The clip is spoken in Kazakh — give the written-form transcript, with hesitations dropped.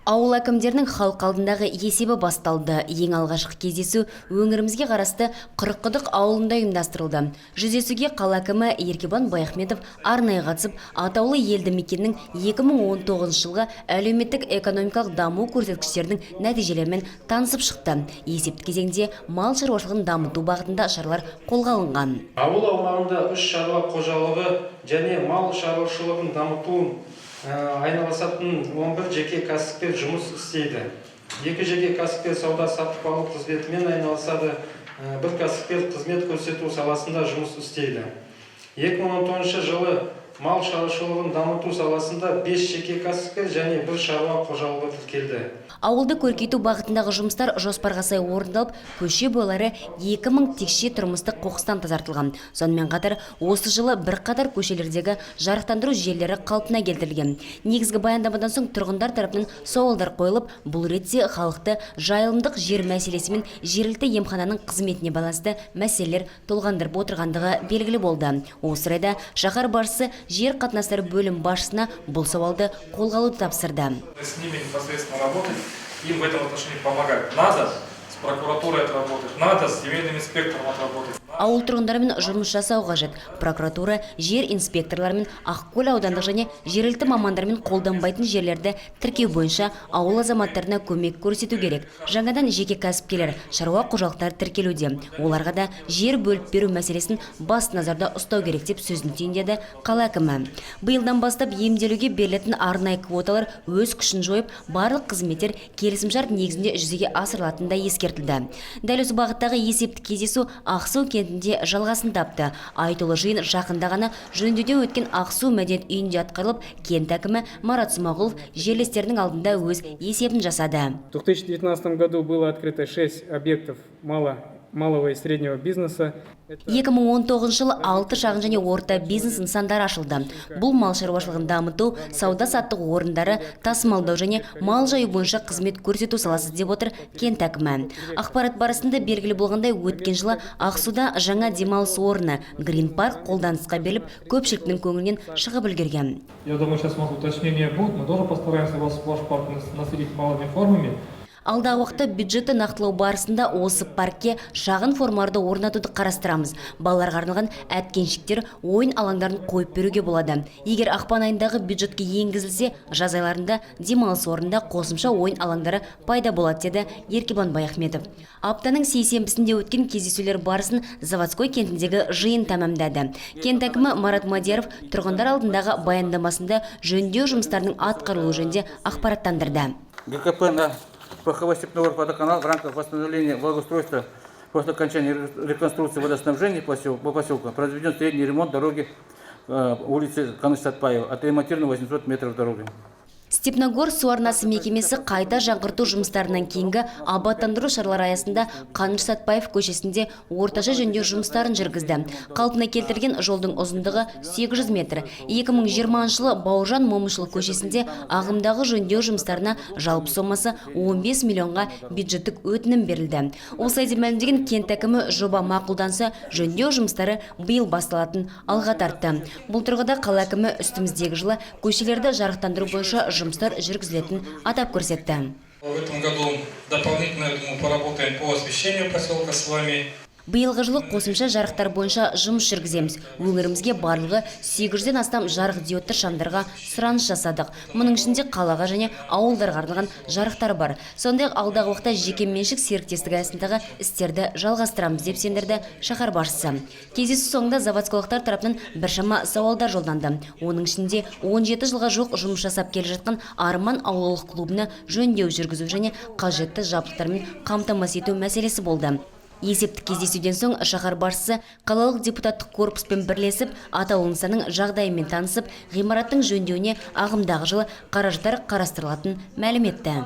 Ауыл әкімдерінің халық алдындағы есебі басталды. Ең алғашқы кездесу өңірімізге қарасты Қырыққұдық ауылында ұйымдастырылды. Жүздесуге қала әкімі Еркебұлан Баяхметов арнайы қатысып, атаулы елді мекеннің 2019 жылғы әлеуметтік экономикалық даму көрсеткіштерінің нәтижелерімен танысып шықты. Есепті кезеңде мал шаруашылығын дамыту бағытында шаралар қолға алынған. Ауыл аумағында 3 шаруа қожалығы және мал шаруашылығын дамыту айналысатын 11 жеке кәсіпкер жұмыс істейді. 2 жеке кәсіпкер сауда сатып алу қызметімен айналысады, 1 кәсіпкер қызмет көрсету саласында жұмыс істейді. 2019 жылы мал шаруашылығын дамыту саласында 5 жеке кәсіпкер және 1 шаруа қожалығы тіркелді. Ауылды көркейту бағытындағы жұмыстар жоспарға сай орындалып, көше бойлары 2000 текше тұрмыстық қоқыстан тазартылған. Сонымен қатар, осы жылы бірқатар көшелердегі жарықтандыру желілері қалпына келтірілген. Негізгі баяндамадан соң тұрғындар тарапынан сауалдар қойылып, бұл ретте халықты жайылымдық жер мәселесі мен жергілікті емхананың қызметіне байланысты мәселелер толғандырып отырғандығы белгілі болды. Осы орайда шаһар басшысы жер қатынастары бөлім басшысына бұл сауалды қолға алуды тапсырды. С ними непосредственно работать, им в этом отношении помогать. Надо с прокуратурой отработать, надо с земельным инспектором отработать. Ауыл тұрғындарымен жұмыс жасау қажет. Прокуратура, жер инспекторларымен Ақкөл аудандық және жергілікті мамандармен қолданбайтын жерлерді тіркеу бойынша ауыл азаматтарына көмек көрсету керек. Жаңадан жеке кәсіпкерлер, шаруа қожалықтары тіркелуде. Оларға да жер бөліп беру мәселесін басты назарда ұстау керек деп сөзін түйіндеді қала әкімі. Биылдан бастап емделуге берілетін арнайы квоталар өз күшін жойып, барлық қызметтер келісімшарт негізінде жүзеге асырылатыны да ескертілді. Дәл осы бағыттағы есепті кездесу Ақсу кентінде жалғасын тапты. Айтулы жиын жақында ғана жөндеуден өткен Ақсу мәдениет үйінде атқарылып, кент әкімі Марат Смағұлов жерлестердің алдында өз есебін жасады. В 2019 году было открыто 6 объектов малого и среднего бизнеса. 2019 жылы 6 шағын және орта бизнес нысандары ашылды. Бұл мал шаруашылығын дамыту, сауда-саттық орындары, тасымалдау және мал жаю бойынша қызмет көрсету саласы деп отыр кент әкімі. Ақпарат барысында белгілі болғандай, өткен жылы Ақсуда жаңа демалыс орны Грин Парк қолданысқа беріліп, көпшіліктің көңілінен шығып үлгерген. Я думаю, сейчас уточнения будут, мы тоже постараемся ваш парк насытить малыми формами. Алдағы уақытта бюджетті нақтылау барысында осы паркке шағын формаларды орнатуды қарастырамыз. Балаларға арналған әткеншіктер, ойын алаңдарын қойып беруге болады. Егер ақпан айындағы бюджетке енгізілсе, жаз айларында демалыс орнында қосымша ойын алаңдары пайда болады, деді Еркебұлан Баяхметов. Аптаның сейсенбісінде өткен кездесулер барысын Заводской кентіндегі жиын тәмамдады. Кент әкімі Марат Мадияров тұрғындар алдындағы баяндамасында жөндеу жұмыстарының атқарылуы жөнінде ақпараттандырды. Пахово-степной водоканал в рамках восстановления благоустройства после окончания реконструкции водоснабжения по поселку произведен средний ремонт дороги улицы Каныш Сатпаева, отремонтировано 800 метров дороги. Степногор су арнасы мекемесі қайта жаңғырту жұмыстарынан кейінгі абаттандыру шаралары аясында Қаныш Сатпаев көшесінде орташа жөндеу жұмыстарын жүргізді. Қалпына келтірген жолдың ұзындығы 800 метр. 2020 жылы Бауыржан Момышұлы көшесінде ағымдағы жөндеу жұмыстарына жалпы сомасы 15 миллионға бюджеттік өтінім берілді. Осылай деп мәлімдеген кент әкімі жоба мақұлданса, жөндеу жұмыстары биыл басталатын алға тартты. Бұл тұрғыда қала әкімі үстіміздегі жылы көшелерді жарықтандыру бойынша жұмыстар жүргізілетін атап көрсетті. В этом году дополнительно поработаем по освещению поселка с вами. Биылғы жылы қосымша жарықтар бойынша жұмыс жүргіземіз. Өңірімізге барлығы 800-ден астам жарық диодты шамдарға сұраныс жасадық. Мұның ішінде қалаға және ауылдарға арналған жарықтар бар. Сондай-ақ алдағы уақытта жеке меншік серіктестік аясындағы істерді жалғастырамыз деп сендірді шаһар басшысы. Кездесу соңында заводскойлықтар тарапынан біршама сауалдар жолданды. Оның ішінде 17 жылға жоқ жұмыс жасап келе жатқан Арман ауылдық клубына жөндеу жүргізу және қажетті жабдықтармен қамтамасыз ету мәселесі болды. Есептік кездесуден соң шаһар басшысы қалалық депутаттық корпуспен бірлесіп, атаулы нысанның жағдайымен танысып, ғимараттың жөндеуіне ағымдағы жылы қаражаттар қарастырылатынын мәлім етті.